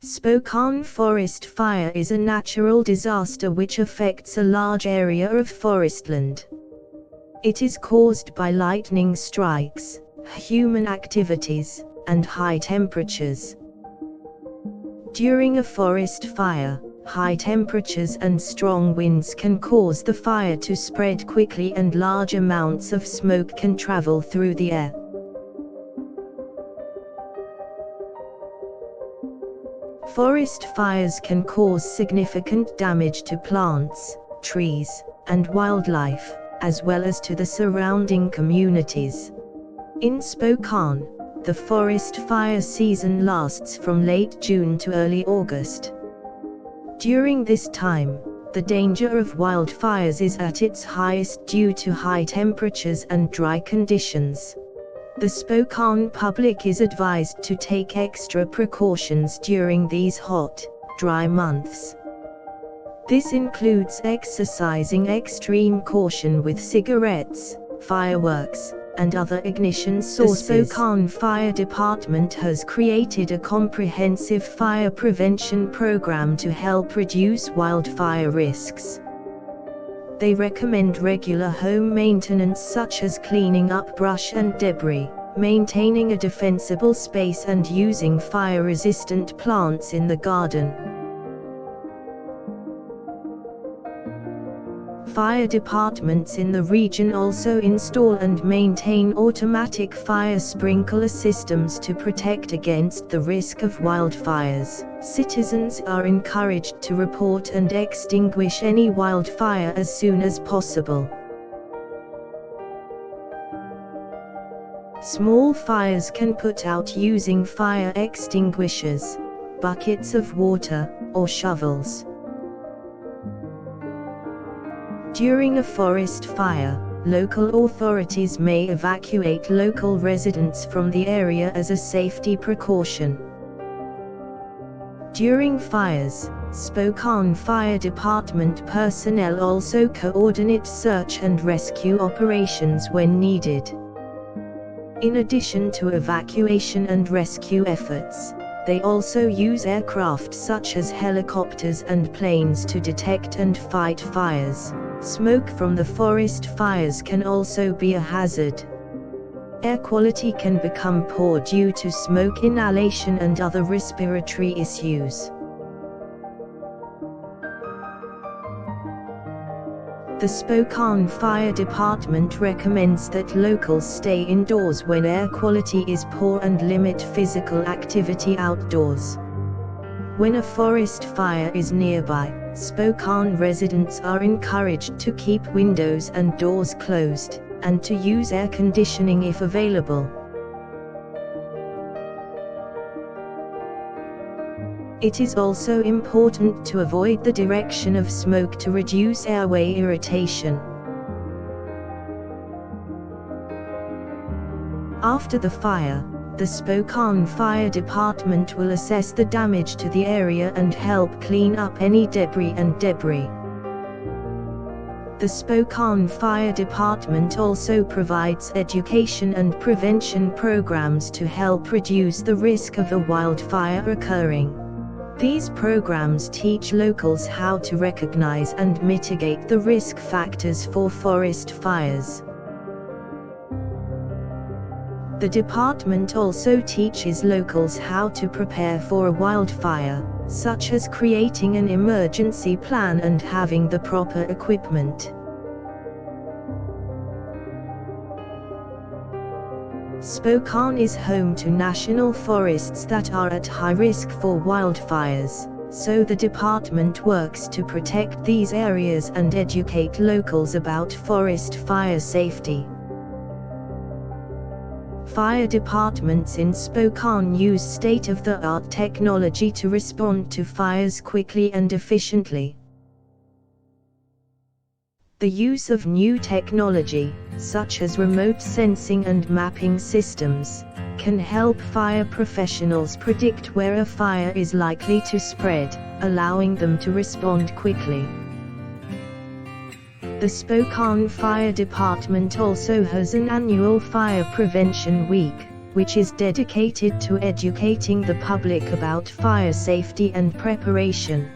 Spokane forest fire is a natural disaster which affects a large area of forestland. It is caused by lightning strikes, human activities, and high temperatures. During a forest fire, high temperatures and strong winds can cause the fire to spread quickly and large amounts of smoke can travel through the air. Forest fires can cause significant damage to plants, trees, and wildlife, as well as to the surrounding communities. In Spokane, the forest fire season lasts from late June to early August. During this time, the danger of wildfires is at its highest due to high temperatures and dry conditions. The Spokane public is advised to take extra precautions during these hot, dry months. This includes exercising extreme caution with cigarettes, fireworks, and other ignition sources. The Spokane Fire Department has created a comprehensive fire prevention program to help reduce wildfire risks. They recommend regular home maintenance such as cleaning up brush and debris, maintaining a defensible space and using fire-resistant plants in the garden. Fire departments in the region also install and maintain automatic fire sprinkler systems to protect against the risk of wildfires. Citizens are encouraged to report and extinguish any wildfire as soon as possible. Small fires can put out using fire extinguishers, buckets of water, or shovels. During a forest fire, local authorities may evacuate local residents from the area as a safety precaution. During fires, Spokane Fire Department personnel also coordinate search and rescue operations when needed. In addition to evacuation and rescue efforts, they also use aircraft such as helicopters and planes to detect and fight fires. Smoke from the forest fires can also be a hazard. Air quality can become poor due to smoke inhalation and other respiratory issues. The Spokane Fire Department recommends that locals stay indoors when air quality is poor and limit physical activity outdoors. When a forest fire is nearby, Spokane residents are encouraged to keep windows and doors closed, and to use air conditioning if available. It is also important to avoid the direction of smoke to reduce airway irritation. After the fire, the Spokane Fire Department will assess the damage to the area and help clean up any debris. The Spokane Fire Department also provides education and prevention programs to help reduce the risk of a wildfire occurring. These programs teach locals how to recognize and mitigate the risk factors for forest fires. The department also teaches locals how to prepare for a wildfire, such as creating an emergency plan and having the proper equipment. Spokane is home to national forests that are at high risk for wildfires, so the department works to protect these areas and educate locals about forest fire safety. Fire departments in Spokane use state-of-the-art technology to respond to fires quickly and efficiently. The use of new technology, such as remote sensing and mapping systems, can help fire professionals predict where a fire is likely to spread, allowing them to respond quickly. The Spokane Fire Department also has an annual Fire Prevention Week, which is dedicated to educating the public about fire safety and preparation.